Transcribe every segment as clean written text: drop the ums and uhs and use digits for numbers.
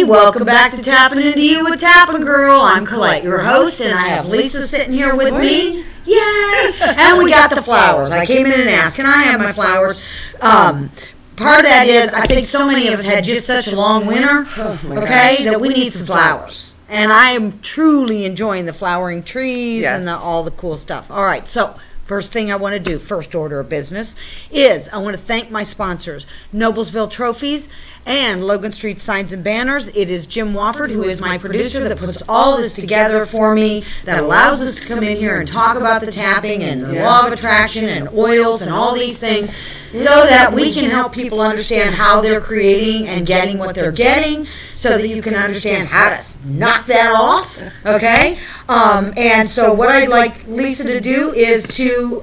Welcome back to Tapping Into You with Tapngrl. I'm Colette, your host, and I have Lisa sitting here with me. Yay! And we got the flowers. I came in and asked, can I have my flowers? Part of that is I think so many of us had just such a long winter, that we need some flowers. And I am truly enjoying the flowering trees and all the cool stuff. All right, so first thing I want to do, first order of business, is I want to thank my sponsors, Noblesville Trophies and Logan Street Signs and Banners. It is Jim Wofford, who is my producer, that puts all this together for me, that allows us to come in here and talk about the tapping and the law of attraction and oils and all these things, so that we can help people understand how they're creating and getting what they're getting, so that you can understand how to knock that off, okay? And so what I'd like Lisa to do is to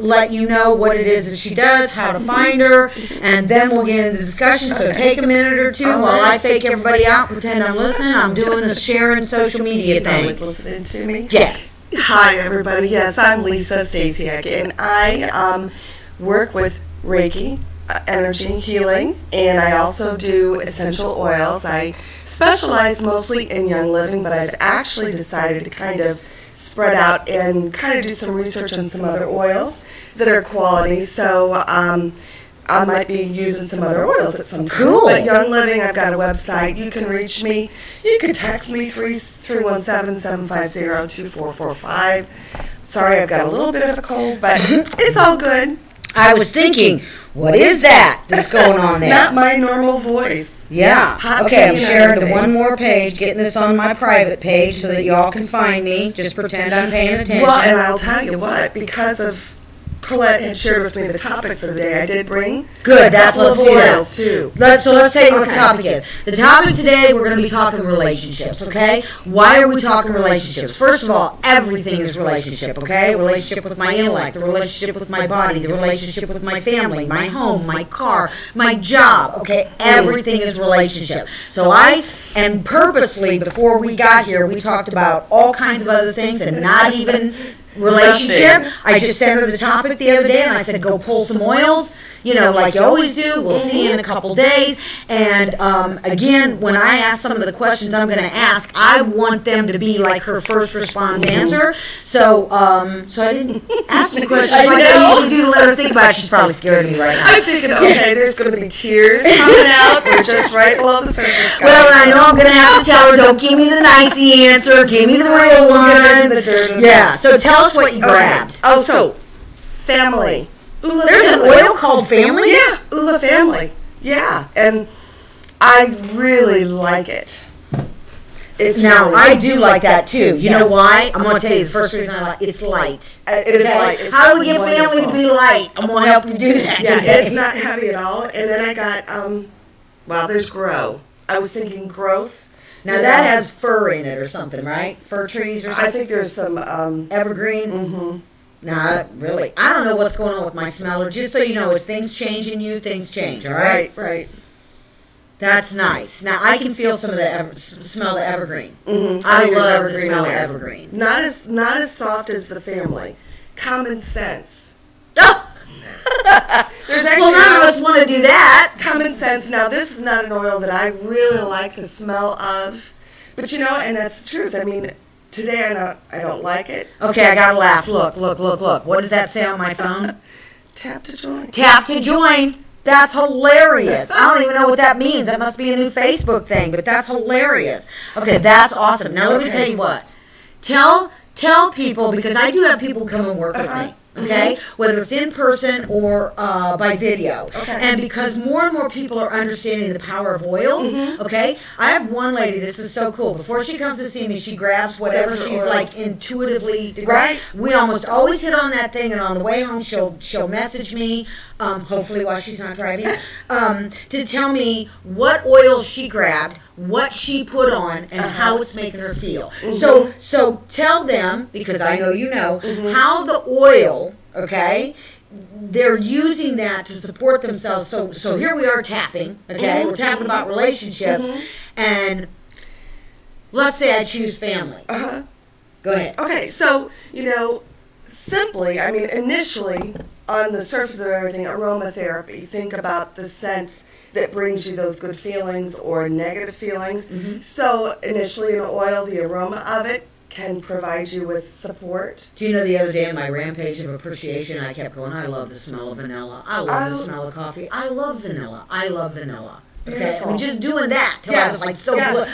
let you know what it is that she does, how to find her, and then we'll get into the discussion. So take a minute or two while I fake everybody out, pretend I'm listening. I'm doing the sharing social media thing. Always listening to me? Yes. Hi, everybody. Yes, I'm Lisa Stasiak, and I work with Reiki, energy healing, and I also do essential oils. I specialize mostly in Young Living, but I've actually decided to kind of spread out and kind of do some research on some other oils that are quality. So I might be using some other oils at some time. Cool. But Young Living, I've got a website. You can reach me. You can text me 317-750-2445. Sorry, I've got a little bit of a cold, but it's all good. I was thinking, what is that that's going on there? Not my normal voice. Yeah. Okay, I'm sharing the one more page, getting this on my private page so that y'all can find me. Just pretend I'm paying attention. Well, and I'll tell you what, because of Colette had shared with me the topic for the day, I did bring good. That's what oils too. Let's say what the topic is. The topic today, we're going to be talking relationships, okay? Why are we talking relationships? First of all, everything is relationship, okay? Relationship with my intellect, the relationship with my body, the relationship with my family, my home, my car, my job, okay? Everything is relationship. So and purposely, before we got here, we talked about all kinds of other things and not even relationship. I just sent her the topic the other day and I said, go pull some oils, like you always do. We'll see you in a couple days. And again, when I ask some of the questions I'm going to ask, I want them to be like her first response answer. So I didn't ask the questions like I usually do to let her think about it. She's probably scared of me right now. I'm thinking, okay, there's going to be tears coming out. We're just right below the surface. Well, I know I'm going to have to tell her, don't give me the nicey answer. Give me the real one. Get into the dirt. Yeah, so tell us what you grabbed. Oh, so family. There's an oil called Family? Yeah, Ula Family. Yeah, and I really like it. I do like that too. You know why? I'm going to tell you the first reason I like it. It's light. It is light. How do we get family to be light? I'm going to help you do that. Yeah, today. it's not heavy at all. And then I got, there's Grow. I was thinking growth. Now that has fir in it or something, right? Fir trees or something? I think there's some evergreen. Mm-hmm. Nah, really. I don't know what's going on with my smeller. Just so you know, as things change in you, things change, all right? Right. That's nice. Now, I can feel some of the smell of evergreen. Mm-hmm. I love the smell of evergreen. Not as soft as the Family. Common sense. Oh! There's actually well, none of us want to do that. Common sense. Now, this is not an oil that I really like the smell of. But, and that's the truth. I mean, today I don't like it. Okay, I gotta laugh. Look. What does that say on my phone? Tap to join. Tap to join. That's hilarious. I don't even know what that means. That must be a new Facebook thing, but that's hilarious. Okay, that's awesome. Now let me tell you what. Tell people, because I do have people come and work with me. Okay, whether it's in person or by video. Okay. And because more and more people are understanding the power of oils, okay, I have one lady, this is so cool. Before she comes to see me, she grabs whatever she's like intuitively, right? We almost always hit on that thing, and on the way home, she'll message me, hopefully while she's not driving, to tell me what oils she grabbed, what she put on, and how it's making her feel. So tell them, because I know you know, how the oil, okay, they're using that to support themselves. So here we are tapping, okay, we're tapping about relationships, and let's say I choose Family. Go ahead. Okay, so, simply, I mean, initially, on the surface of everything, aromatherapy. Think about the scent that brings you those good feelings or negative feelings. So initially an oil, the aroma of it can provide you with support. Do you know the other day on my rampage of appreciation, I kept going, I love the smell of vanilla. I love the smell of coffee. I love vanilla. I love vanilla. Okay, Beautiful. I mean, just doing that till I was like so good.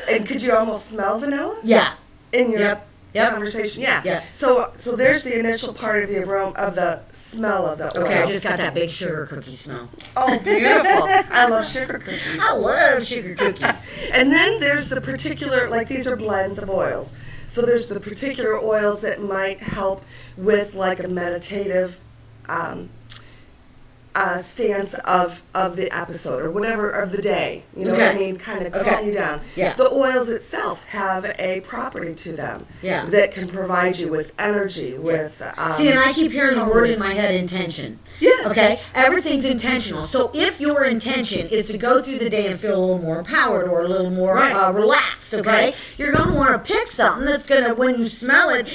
And could you almost smell vanilla? Yeah. In your Yep. conversation? Yeah. Yes. So there's the initial part of the aroma of the smell of the oil. Okay, I just got that big sugar cookie smell. Oh, beautiful. I love sugar cookies. I love sugar cookies. And then there's the particular, like these are blends of oils. So there's the particular oils that might help with like a meditative stance of the episode or whatever of the day. You know what I mean? Kind of calm you down. Yeah. The oils itself have a property to them Yeah. that can provide you with energy, with See, and I keep hearing the word in calmness. my head, intention. Yes. Okay? Everything's intentional. So if your intention is to go through the day and feel a little more empowered or a little more relaxed, okay? Right. You're going to want to pick something that's going to, when you smell it,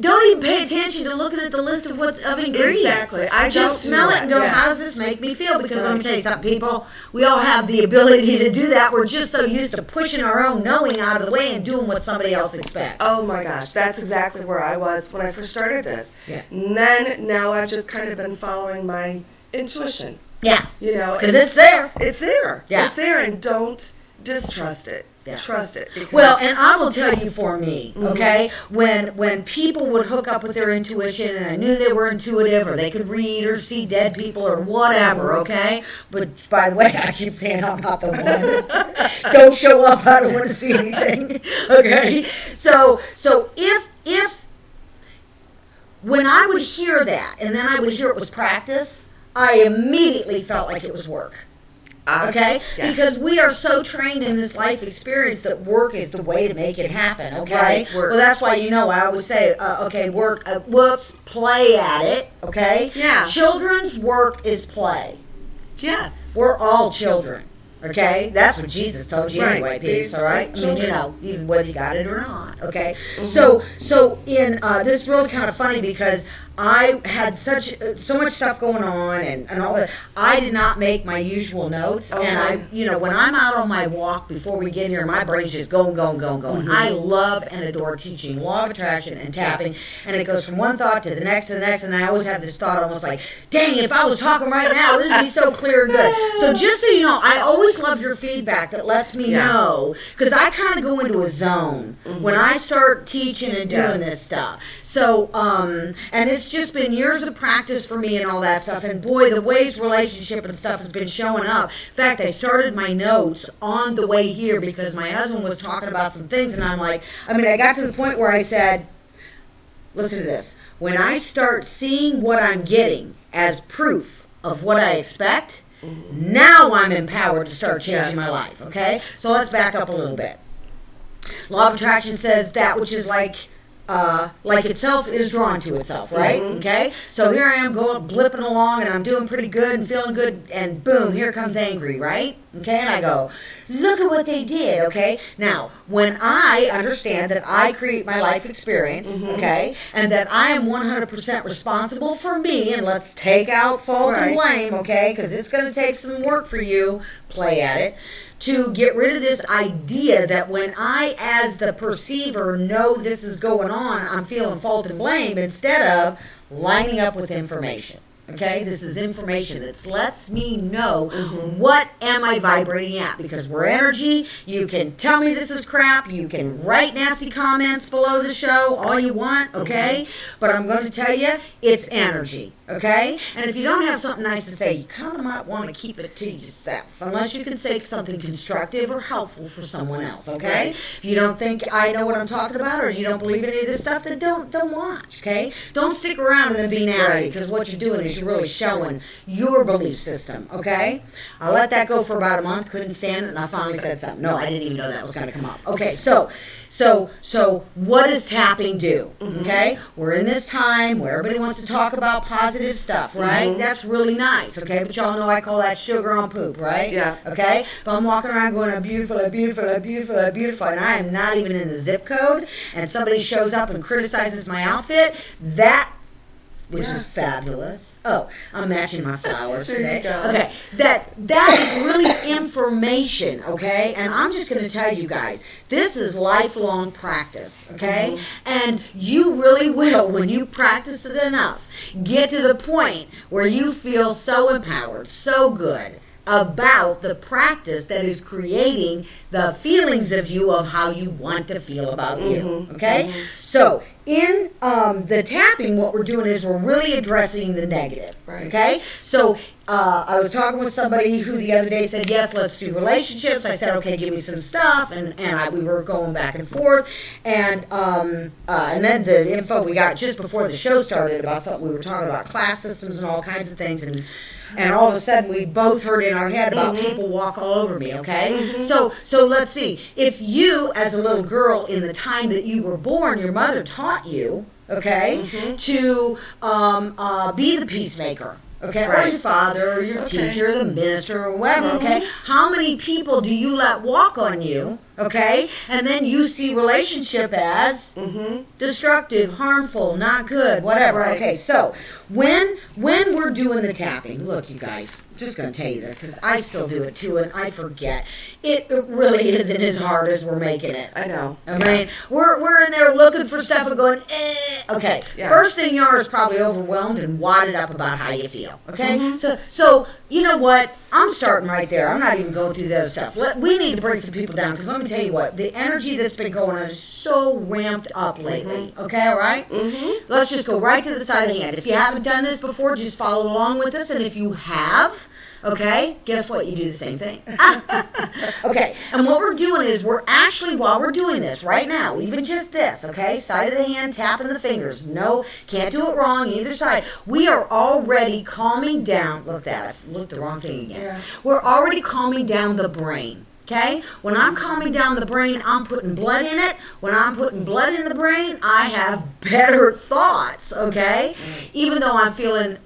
don't even pay attention to looking at the list of ingredients. Exactly. I just don't smell do it and that, go, yes. how does this make me feel? Because let me tell you something, people, we all have the ability to do that. We're just so used to pushing our own knowing out of the way and doing what somebody else expects. Oh my gosh, that's exactly where I was when I first started this. Yeah. And then now I've just kind of been following my intuition. Yeah. You know, Because it's there. It's there. Yeah. It's there, and don't distrust it. Yeah. Trust it. Because Well, and I will tell you for me, okay, when people would hook up with their intuition and I knew they were intuitive or they could read or see dead people or whatever, okay? But by the way, I keep saying I'm not the one. Don't show up, I don't want to see anything. Okay? So if when I would hear that and then I would hear it was practice, I immediately felt like it was work. Okay? Yeah. Because we are so trained in this life experience that work is the way to make it happen, okay? Right, work. Well, that's why, you know, I always say, okay, work, whoops, play at it, okay? Yeah. Children's work is play. Yes. We're all children, okay? That's what Jesus told you Right. anyway, peeps, all right? I mean, you Children. know, even whether you got it or not, okay? So in, this is really kind of funny because I had so much stuff going on and all that. I did not make my usual notes. Okay. And I, you know, when I'm out on my walk before we get here, my brain's just going. I love and adore teaching law of attraction and tapping. And it goes from one thought to the next. And I always have this thought almost like, dang, if I was talking right now, this would be so clear and good. So just so you know, I always love your feedback that lets me know. Because I kind of go into a zone when I start teaching and doing this stuff. So, and it's just been years of practice for me and all that stuff. And boy, the ways relationship and stuff has been showing up. In fact, I started my notes on the way here because my husband was talking about some things. And I'm like, I got to the point where I said, listen to this. When I start seeing what I'm getting as proof of what I expect, now I'm empowered to start changing my life. Okay? So let's back up a little bit. Law of attraction says that which is like itself is drawn to itself, right? Okay? So here I am blipping along and I'm doing pretty good and feeling good and boom, here comes angry, right? Okay? And I go, look at what they did, okay? Now, when I understand that I create my life experience, okay, and that I am 100% responsible for me, and let's take out fault and blame, okay, because it's going to take some work for you, play at it, to get rid of this idea that when I, as the perceiver, know this is going on, I'm feeling fault and blame instead of lining up with information. Okay, this is information that lets me know what am I vibrating at, because we're energy. You can tell me this is crap. You can write nasty comments below the show all you want, okay? But I'm going to tell you, it's energy, okay? And if you don't have something nice to say, you kind of might want to keep it to yourself, unless you can say something constructive or helpful for someone else, okay? If you don't think I know what I'm talking about, or you don't believe any of this stuff, then don't watch, okay? Don't stick around and then be nasty, because what you're doing is you're really showing your belief system, okay? I let that go for about a month, couldn't stand it, and I finally said something. No, I didn't even know that was going to come up. Okay, so what does tapping do? Okay? We're in this time where everybody wants to talk about positive stuff, right? That's really nice, okay? But y'all know I call that sugar on poop, right? Yeah. Okay? If I'm walking around going, beautiful, and I am not even in the zip code, and somebody shows up and criticizes my outfit, that which is fabulous. Oh, I'm matching my flowers There today. you go. Okay, that is really information, okay? And I'm just going to tell you guys, this is lifelong practice, okay? And you really will, when you practice it enough, get to the point where you feel so empowered, so good about the practice that is creating the feelings of you of how you want to feel about you, okay? So in the tapping, what we're doing is we're really addressing the negative, okay? So I was talking with somebody who the other day said, yes, let's do relationships. I said, okay, give me some stuff, and we were going back and forth, and then the info we got just before the show started about something we were talking about, class systems and all kinds of things, and all of a sudden we both heard in our head about people walk all over me, okay? So let's see. If you, as a little girl, in the time that you were born, your mother taught you, okay, to be the peacemaker, okay, or your father, or your teacher, the minister, or whoever, okay? How many people do you let walk on you, okay? And then you see relationship as destructive, harmful, not good, whatever. Okay, so when we're doing the tapping, look, you guys, I'm just going to tell you this because I still do it too, and I forget. It really isn't as hard as we're making it. I know. I mean, we're in there looking for stuff and going, Okay, first thing you are is probably overwhelmed and wadded up about how you feel, okay? So you know what? I'm starting right there. I'm not even going through the other stuff. We need to bring some people down because let me tell you what, the energy that's been going on is so ramped up lately, okay, all right? Let's just go right to the side of the hand. If you haven't done this before, just follow along with us, and if you have, okay, guess what? You do the same thing. Okay, and what we're doing is we're actually, while we're doing this right now, even just this, okay, side of the hand, tapping the fingers. No, can't do it wrong either side. We are already calming down. Look at that. I looked the wrong thing again. We're already calming down the brain. Okay? When I'm calming down the brain, I'm putting blood in it. When I'm putting blood in the brain, I have better thoughts, okay? Even though I'm feeling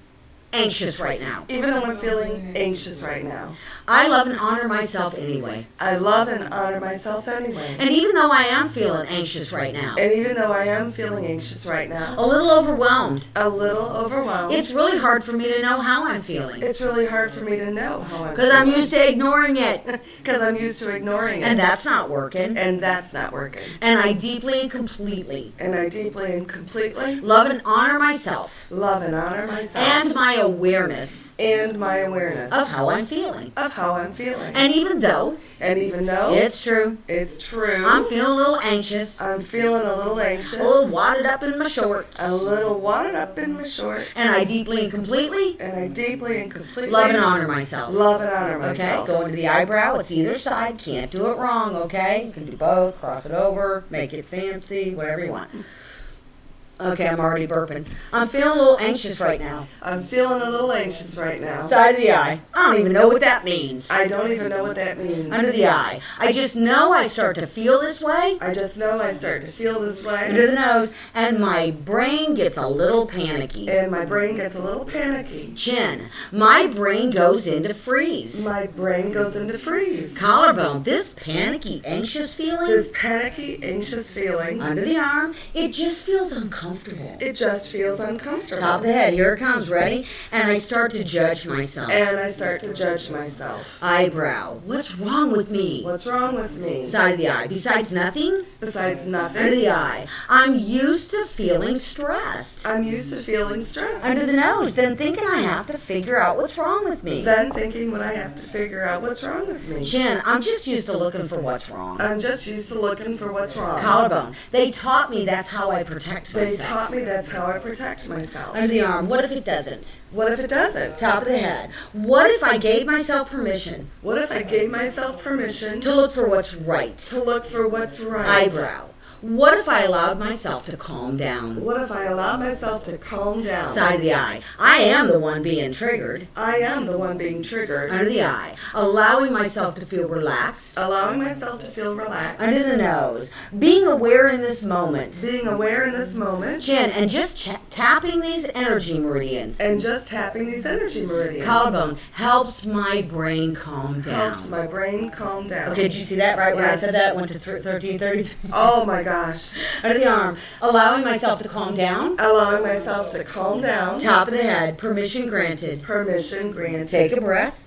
anxious right now. Even though I'm feeling anxious right now. I love and honor myself anyway. I love and honor myself anyway. And even though I am feeling anxious right now. And even though I am feeling anxious right now. A little overwhelmed. A little overwhelmed. It's really hard for me to know how I'm feeling. It's really hard for me to know how I'm feeling. Because I'm used to ignoring it. Because I'm used to ignoring it. And that's not working. And that's not working. And I deeply and completely. And I deeply and completely. Love and honor myself. Love and honor myself. And my awareness. And my awareness. Of how I'm feeling. Of how I'm feeling. And even though. It's true. It's true. I'm feeling a little anxious. I'm feeling a little anxious. A little wadded up in my shorts. A little wadded up in my shorts. And I deeply and completely. And I deeply and completely. Love and honor myself. Love and honor myself. Okay, going to the eyebrow. It's either side. Can't do it wrong, okay? You can do both. Cross it over. Make it fancy. Whatever you want. Okay, I'm already burping. I'm feeling a little anxious right now. I'm feeling a little anxious right now. Side of the eye. I don't even know what that means. I don't even know what that means. Under the eye. I just know I start to feel this way. I just know I start to feel this way. Under the nose. And my brain gets a little panicky. And my brain gets a little panicky. Chin. My brain goes into freeze. My brain goes into freeze. Collarbone. This panicky, anxious feeling. This panicky, anxious feeling. Under the arm. It just feels uncomfortable. It just feels uncomfortable. Top of the head, here it comes, ready? And I start to judge myself. And I start to judge myself. Eyebrow, what's wrong with me? What's wrong with me? Side of the eye, besides nothing? Besides nothing. Under the eye, I'm used to feeling stressed. I'm used to feeling stressed. Under the nose, then thinking I have to figure out what's wrong with me. Then thinking when I have to figure out what's wrong with me. Chin, I'm just used to looking for what's wrong. I'm just used to looking for what's wrong. Collarbone, they taught me that's how I protect myself. They taught me that's how I protect myself. Under the arm, what if it doesn't? What if it doesn't? Top of the head, what if I gave myself permission? What if I gave myself permission to look for what's right? To look for what's right. Eyebrow. What if I allowed myself to calm down? What if I allowed myself to calm down? Side of the eye. I am the one being triggered. I am the one being triggered. Under the eye. Allowing myself to feel relaxed. Allowing myself to feel relaxed. Under the nose. Being aware in this moment. Being aware in this moment. Chin. And just tapping these energy meridians. And just tapping these energy meridians. Collarbone. Helps my brain calm down. Helps my brain calm down. Okay, did you see that right when I said that? It went to 1333. Oh my God. gosh. Under the arm. Allowing myself to calm down. Allowing myself to calm down. Top of the head. Permission granted. Permission granted. Take a breath.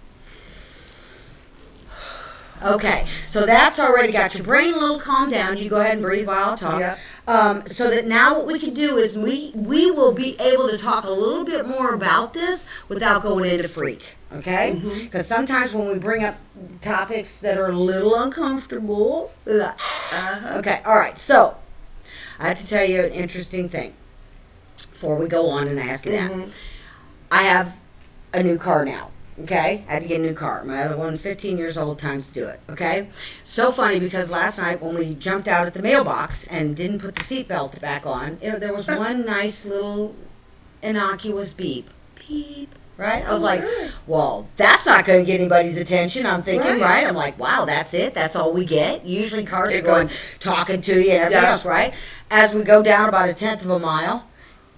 Okay, so that's already got your brain a little calmed down. You go ahead and breathe while I talk. Yep. So that now what we can do is we will be able to talk a little bit more about this without going into freak. Okay? Because sometimes when we bring up topics that are a little uncomfortable. Okay, all right. So I have to tell you an interesting thing before we go on and ask you that. I have a new car now. Okay, I had to get a new car. My other one, 15 years old, time to do it. Okay, so funny because last night when we jumped out at the mailbox and didn't put the seatbelt back on, there was one nice little innocuous beep, beep. Right? I was like, well, that's not going to get anybody's attention. I'm thinking, right? I'm like, wow, that's it. That's all we get. Usually cars are going talking to you and everything else, right? As we go down about 1/10 of a mile,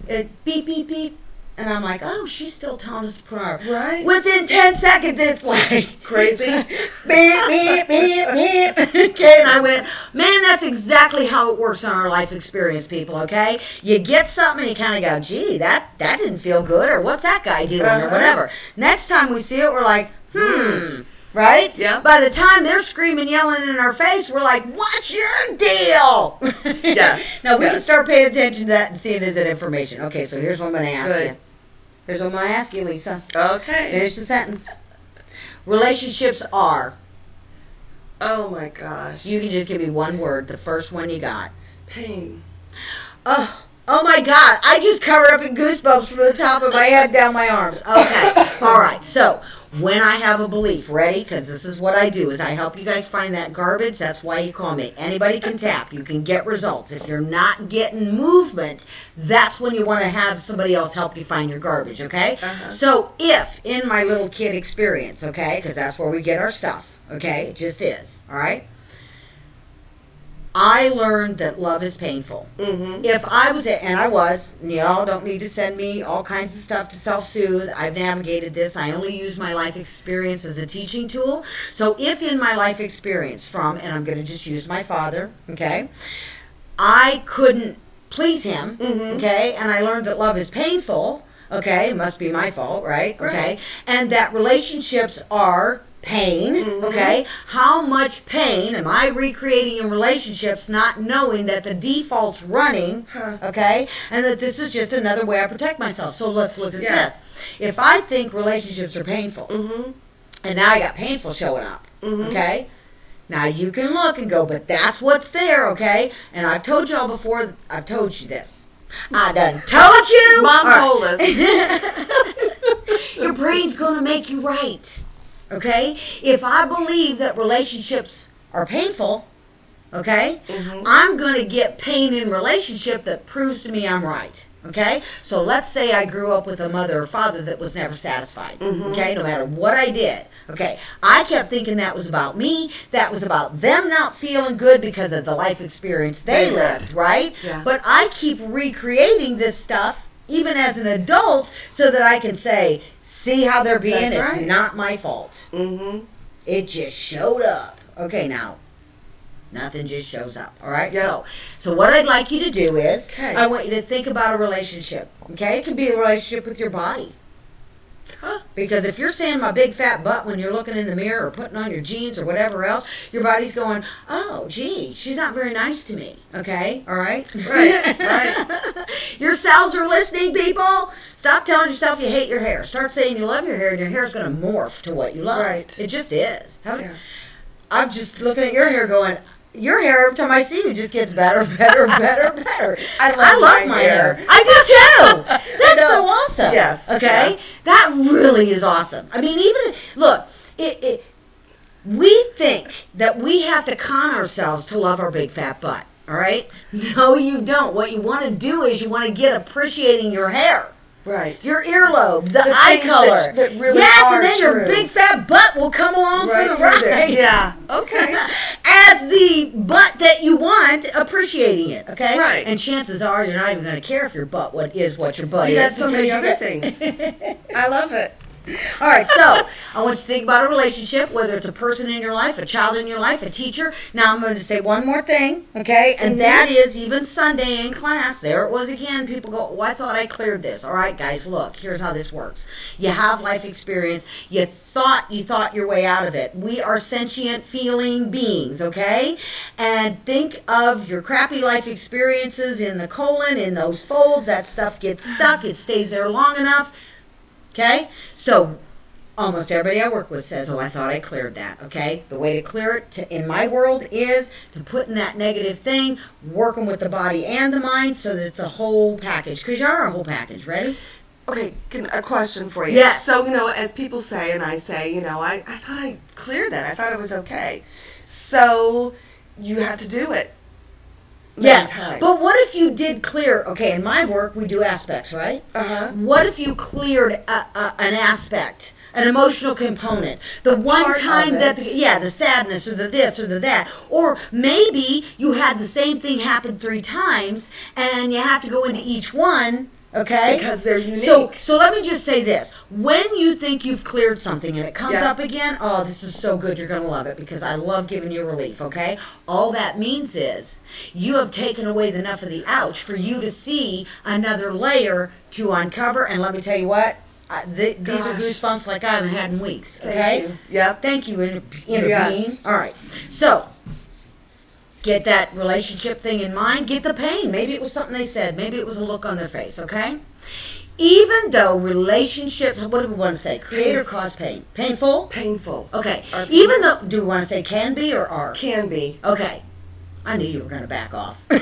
it beep, beep, beep. And I'm like, oh, she's still telling us to put our... Right. Within 10 seconds, it's like... Crazy. Beep, beep, beep, beep. Okay, and I went, man, that's exactly how it works on our life experience, people, okay? You get something and you kind of go, gee, that didn't feel good, or what's that guy doing, or whatever. Next time we see it, we're like, right? Yeah. By the time they're screaming, yelling in our face, we're like, what's your deal? Yes. Now, we can start paying attention to that and see it as an information. Okay, so here's what I'm going to ask you. Here's what I'm going to ask you, Lisa. Okay. Finish the sentence. Relationships are. Oh, my gosh. You can just give me one word, the first one you got. Pain. Oh my God. I just covered up in goosebumps from the top of my head down my arms. Okay. All right. So, when I have a belief, ready? Because this is what I do, is I help you guys find that garbage. That's why you call me. Anybody can tap. You can get results. If you're not getting movement, that's when you want to have somebody else help you find your garbage, okay? So if, in my little kid experience, okay, because that's where we get our stuff, okay? It just is, all right? I learned that love is painful. If I was, and I was, and y'all don't need to send me all kinds of stuff to self-soothe. I've navigated this. I only use my life experience as a teaching tool. So if in my life experience and I'm going to just use my father, okay, I couldn't please him, okay, and I learned that love is painful, okay, it must be my fault, right? Okay, and that relationships are pain, okay? How much pain am I recreating in relationships not knowing that the default's running, okay? And that this is just another way I protect myself. So let's look at this. If I think relationships are painful, and now I got painful showing up, okay? Now you can look and go, but that's what's there, okay? And I've told y'all before, I've told you this. I done told you. Mom told us. Your brain's going to make you right. Okay? If I believe that relationships are painful, okay, I'm going to get pain in relationship that proves to me I'm right. Okay? So let's say I grew up with a mother or father that was never satisfied. Okay? No matter what I did. Okay? I kept thinking that was about me. That was about them not feeling good because of the life experience they lived. Right? Yeah. But I keep recreating this stuff even as an adult, so that I can say, see how they're being? That's it's not my fault. It just showed up. Okay, now, nothing just shows up, all right? Yeah. So what I'd like you to do is, Okay. I want you to think about a relationship, okay? It could be a relationship with your body. Because if you're seeing my big fat butt when you're looking in the mirror or putting on your jeans or whatever else, your body's going, oh, gee, she's not very nice to me. Okay? All right? Right. Your cells are listening, people. Stop telling yourself you hate your hair. Start saying you love your hair, and your hair's going to morph to what you love. Right. It just is. Yeah. I'm just looking at your hair going, your hair, every time I see you, just gets better, better, better, better. I love my hair. I do too. That's so awesome. Yes. Okay? Yeah. That really is awesome. I mean, even, look, we think that we have to con ourselves to love our big fat butt. All right? No, you don't. What you want to do is you want to get appreciating your hair. Right. Your earlobe, the eye things color. that really yes, are and then your true. big fat butt will come along Right for the through there. ride. Yeah. Okay. As the butt that you want, appreciating it, okay? Right. And chances are you're not even going to care if your butt what your butt You is. got so many because other things. I love it. All right, so I want you to think about a relationship, whether it's a person in your life, a child in your life, a teacher. Now I'm going to say one more thing, okay? And that is even Sunday in class. There it was again. People go, oh, I thought I cleared this. All right, guys, look, here's how this works. You have life experience. You thought your way out of it. We are sentient feeling beings, okay? And think of your crappy life experiences in the colon, in those folds. That stuff gets stuck. It stays there long enough. Okay, so almost everybody I work with says, oh, I thought I cleared that, okay? The way to clear it in my world is to put in that negative thing, working with the body and the mind so that it's a whole package, because you are a whole package. Ready? Okay, a question for you. Yes. So, as people say, and I say, I thought I cleared that. I thought it was okay. So, you have to do it. Yes, times. But what if you did clear, okay, in my work we do aspects, right? Uh-huh. What if you cleared an aspect, an emotional component, the one Part time of that, it. the sadness or the this or the that, or maybe you had the same thing happen 3 times and you have to go into each one. Okay? Because they're unique. So let me just say this. When you think you've cleared something and it comes Yeah. up again, oh, this is so good, you're going to love it because I love giving you relief, okay? All that means is you have taken away enough of the ouch for you to see another layer to uncover. And let me tell you what, these are goosebumps like I haven't had in weeks, okay? Thank you. Yep. Thank you, inner Yes. being. All right. So, get that relationship thing in mind. Get the pain. Maybe it was something they said. Maybe it was a look on their face, okay? Even though relationships, what do we want to say? Create or cause pain? Painful? Painful. Okay. Even though, do we want to say can be or are? Can be. Okay. I knew you were going to back off. Well,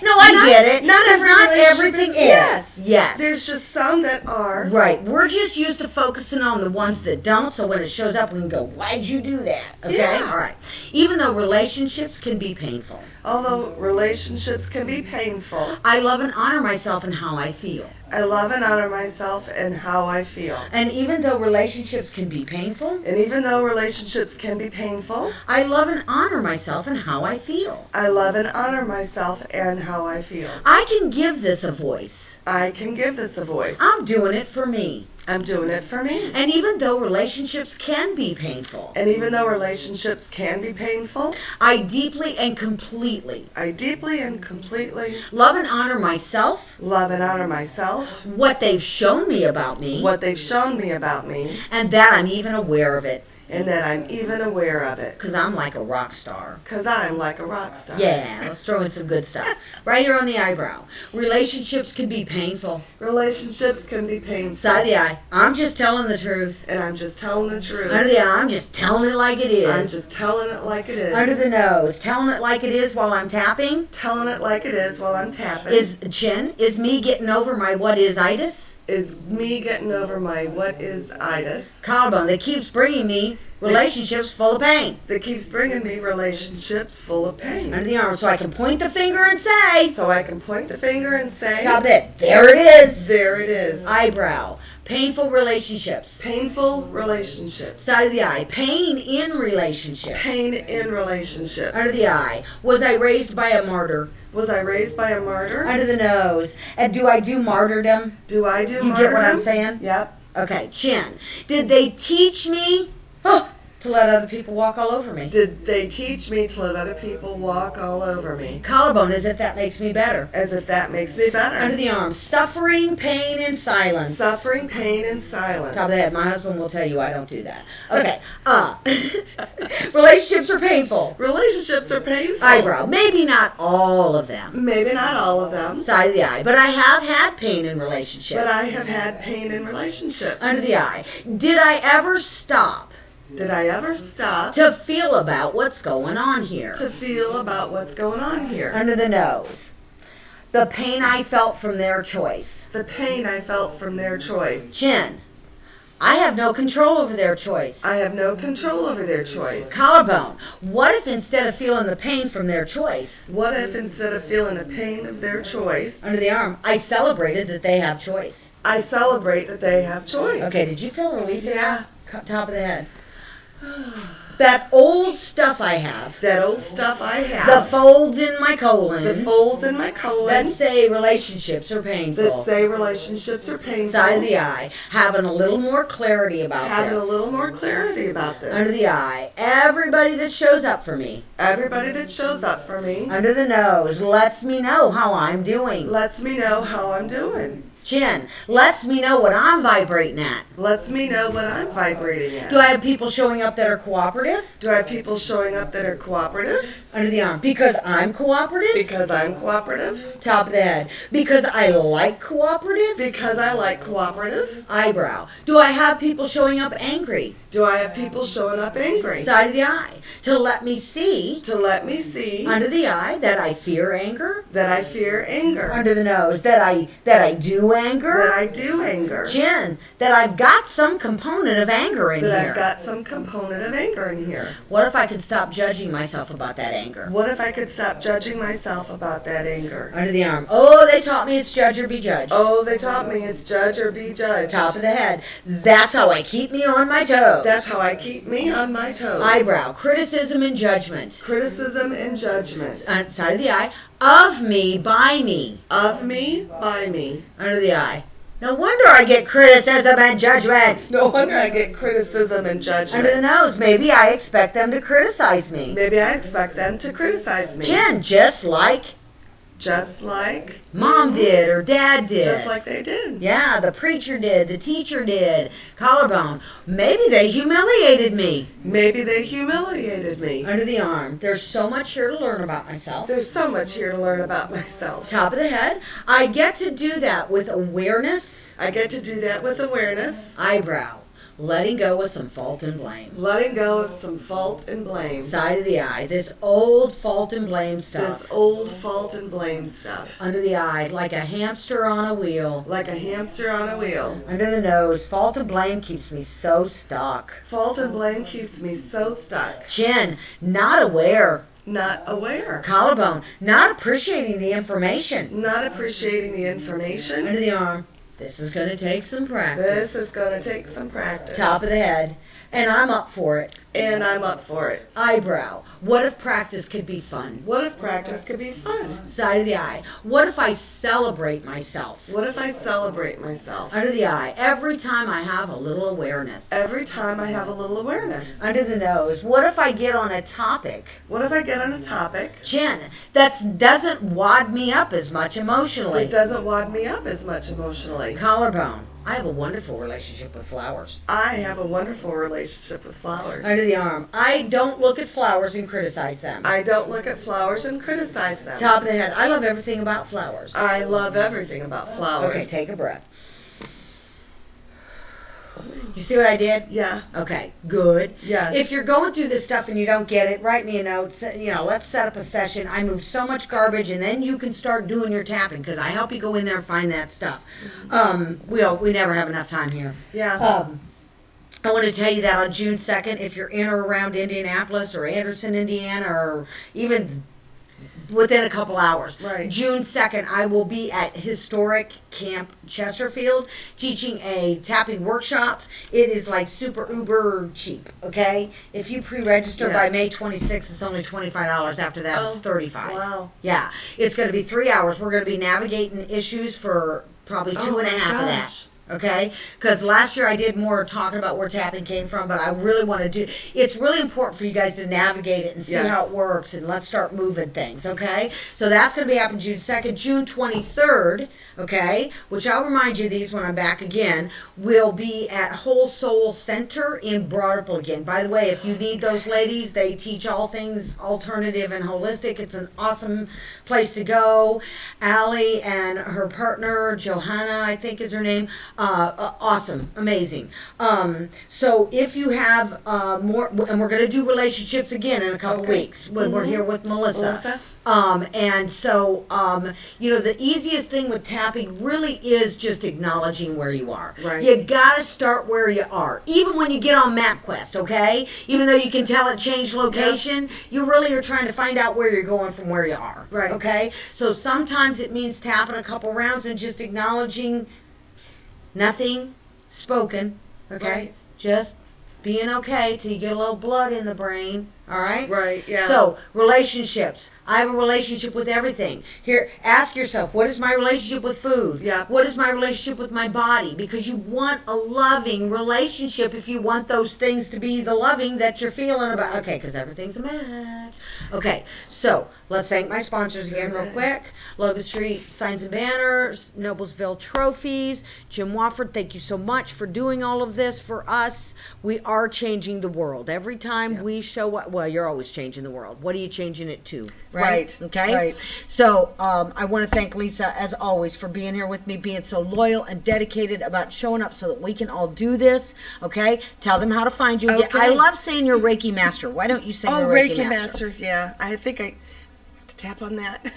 no, I get it. Not Because every not relationship everything is. Yes. Yes. There's just some that are. Right. We're just used to focusing on the ones that don't, so when it shows up, we can go, why'd you do that? Okay? Yeah. All right. Even though relationships can be painful, Although relationships can be painful, I love and honor myself and how I feel. I love and honor myself and how I feel. And even though relationships can be painful, And even though relationships can be painful, I love and honor myself and how I feel. I love and honor myself and how I feel. I can give this a voice. I can give this a voice. I'm doing it for me. I'm doing it for me. And even though relationships can be painful, And even though relationships can be painful, I deeply and completely I deeply and completely love and honor myself, love and honor myself, what they've shown me about me, what they've shown me about me, and that I'm even aware of it. and that I'm even aware of it. Because I'm like a rock star. Because I'm like a rock star. Yeah, let's throw in some good stuff. Right here on the eyebrow. Relationships can be painful. Relationships can be painful. Side of the eye. I'm just telling the truth. And I'm just telling the truth. Under the eye, I'm just telling it like it is. I'm just telling it like it is. Under the nose, telling it like it is while I'm tapping. Telling it like it is while I'm tapping. Is chin. Is me getting over my what is itis. Is me getting over my what is itis. Collarbone. That keeps bringing me relationships full of pain. That keeps bringing me relationships full of pain. Under the arm, so I can point the finger and say. So I can point the finger and say, Top of that. There it is. there it is. Eyebrow. Painful relationships. Painful relationships. Side of the eye. Pain in relationships. Pain in relationships. Under the eye. Was I raised by a martyr? Was I raised by a martyr? Under the nose. And do I do martyrdom? Do I do You martyrdom? get what I'm saying? Yep. Okay, chin. Did they teach me to let other people walk all over me? Did they teach me to let other people walk all over me? Collarbone, as if that makes me better. As if that makes me better. Under the arm. Suffering, pain, and silence. Suffering, pain, and silence. Top of the head. My husband will tell you I don't do that. Okay. Relationships are painful. Relationships are painful. Eyebrow. Maybe not all of them. Maybe not all of them. Side of the eye. But I have had pain in relationships. But I have had pain in relationships. Under the eye. Did I ever stop Did I ever stop to feel about what's going on here? to feel about what's going on here? Under the nose. The pain I felt from their choice. The pain I felt from their choice. Chin. I have no control over their choice. I have no control over their choice. Collarbone. What if instead of feeling the pain from their choice, What if instead of feeling the pain of their choice, under the arm, I celebrated that they have choice? I celebrate that they have choice? Okay, did you feel relief in Yeah. that? Top of the head. That old stuff I have. That old stuff I have. The folds in my colon. The folds in my colon. That say relationships are painful. That say relationships are painful. Side of the eye. Having a little more clarity about Having this. a little more clarity about this. Under the eye. Everybody that shows up for me. Everybody that shows up for me. Under the nose. Lets me know how I'm doing. Lets me know how I'm doing. Chin. Lets me know what I'm vibrating at. Lets me know what I'm vibrating at. Do I have people showing up that are cooperative? Do I have people showing up that are cooperative? Under the arm. Because I'm cooperative? Because I'm cooperative. Top of the head. Because I like cooperative? Because I like cooperative. Eyebrow. Do I have people showing up angry? Do I have people showing up angry? Side of the eye. To let me see. To let me see. Under the eye that I fear anger. That I fear anger. Under the nose that I do anger. That I do anger. Chin. That I've got some component of anger in here. That I've got some component of anger in here. What if I could stop judging myself about that anger? What if I could stop judging myself about that anger? Under the arm. Oh, they taught me it's judge or be judged. Oh, they taught me it's judge or be judged. Top of the head. That's how I keep me on my toes. That's how I keep me on my toes. Eyebrow. Criticism and judgment. Criticism and judgment. Side of the eye. Of me, by me. Of me, by me. Under the eye. No wonder I get criticism and judgment. No wonder I get criticism and judgment. Under the nose. Maybe I expect them to criticize me. Maybe I expect them to criticize me. Chin. Just like Mom did or Dad did. Just like they did. Yeah, the preacher did, the teacher did. Collarbone. Maybe they humiliated me. Maybe they humiliated me. Under the arm. There's so much here to learn about myself. There's so much here to learn about myself. Top of the head. I get to do that with awareness. I get to do that with awareness. Eyebrow. Letting go of some fault and blame. Letting go of some fault and blame. Side of the eye. This old fault and blame stuff. This old fault and blame stuff. Under the eye. Like a hamster on a wheel. Like a hamster on a wheel. Under the nose. Fault and blame keeps me so stuck. Fault and blame keeps me so stuck. Chin. Not aware. Not aware. Collarbone. Not appreciating the information. Not appreciating the information. Under the arm. This is going to take some practice. This is going to take some practice. Top of the head. And I'm up for it. And I'm up for it. Eyebrow. What if practice could be fun? What if practice could be fun? Side of the eye. What if I celebrate myself? What if I celebrate myself? Under the eye. Every time I have a little awareness. Every time I have a little awareness. Under the nose. What if I get on a topic? What if I get on a topic? Chin. That doesn't wad me up as much emotionally. It doesn't wad me up as much emotionally. Collarbone. I have a wonderful relationship with flowers. I have a wonderful relationship with flowers. Under the arm. I don't look at flowers and criticize them. I don't look at flowers and criticize them. Top of the head. I love everything about flowers. I love everything about flowers. Okay, take a breath. You see what I did? Yeah. Okay, good. Yes. If you're going through this stuff and you don't get it, write me a note. Let's set up a session. I move so much garbage, and then you can start doing your tapping because I help you go in there and find that stuff. We never have enough time here. Yeah. I want to tell you that on June 2nd, if you're in or around Indianapolis or Anderson, Indiana, or even within a couple hours. Right. June 2nd, I will be at Historic Camp Chesterfield teaching a tapping workshop. It is like super uber cheap, okay? If you pre-register by May 26th, it's only $25. After that, it's $35. Wow. Yeah. It's going to be 3 hours. We're going to be navigating issues for probably two and a half of that. Okay? Because last year I did more talking about where tapping came from, but I really want to do, it's really important for you guys to navigate it and see how it works, and let's start moving things, okay? So that's going to be happening June 2nd. June 23rd, okay, which I'll remind you of these when I'm back again, will be at Whole Soul Center in Broad Ripple again. By the way, if you need those ladies, they teach all things alternative and holistic. It's an awesome place to go. Allie and her partner, Johanna, I think is her name, awesome, amazing. So if you have more, and we're going to do relationships again in a couple weeks when we're here with Melissa. And so, the easiest thing with tapping really is just acknowledging where you are. Right. You got to start where you are. Even when you get on MapQuest, okay? Even though you can tell it changed location, you really are trying to find out where you're going from where you are. Right. Okay? So sometimes it means tapping a couple rounds and just acknowledging nothing spoken, okay? Right. Just being okay till you get a little blood in the brain. All right? Right, yeah. So, relationships. I have a relationship with everything. Here, ask yourself, what is my relationship with food? Yeah. What is my relationship with my body? Because you want a loving relationship if you want those things to be the loving that you're feeling about. Okay, because everything's a match. Okay, so let's thank my sponsors again real quick. Logan Street Signs and Banners, Noblesville Trophies, Jim Wofford, thank you so much for doing all of this for us. We are changing the world. Every time we show up, well, you're always changing the world. What are you changing it to? Right. Okay? Right. So I want to thank Lisa, as always, for being here with me, being so loyal and dedicated about showing up so that we can all do this. Okay? Tell them how to find you. Okay. I love saying you're Reiki Master. Why don't you say you're Reiki Master? Yeah. I think I have to tap on that.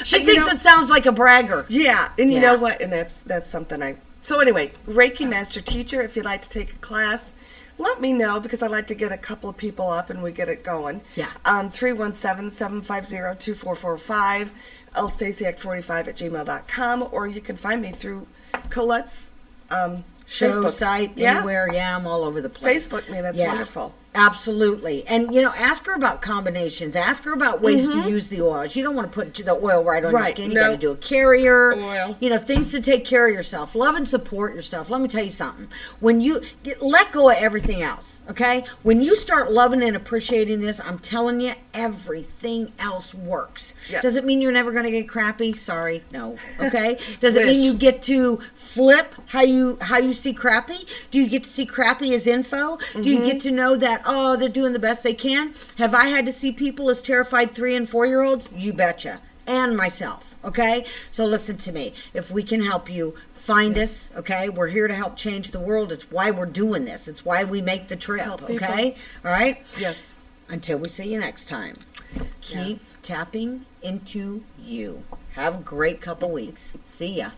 She thinks it sounds like a bragger. Yeah. And you know what? And that's something So anyway, Reiki Master Teacher, if you'd like to take a class, let me know, because I like to get a couple of people up and we get it going. Yeah. 317-750-2445, lstacyak45@gmail.com, or you can find me through Colette's Show Facebook site, anywhere. Yeah, I'm all over the place. Facebook me. That's wonderful. Absolutely. And, ask her about combinations. Ask her about ways to use the oils. You don't want to put the oil right on your skin. You got to do a carrier. Oil. Things to take care of yourself. Love and support yourself. Let me tell you something. When you let go of everything else, okay? When you start loving and appreciating this, I'm telling you, everything else works. Yes. Does it mean you're never going to get crappy? Sorry. No. Okay? Does it mean you get to flip how you see crappy? Do you get to see crappy as info? Do you get to know that, oh, they're doing the best they can? Have I had to see people as terrified 3- and 4-year-olds? You betcha. And myself, okay? So listen to me. If we can help you, find us, okay? We're here to help change the world. It's why we're doing this. It's why we make the trip, okay? All right? Yes. Until we see you next time, keep tapping into you. Have a great couple weeks. See ya.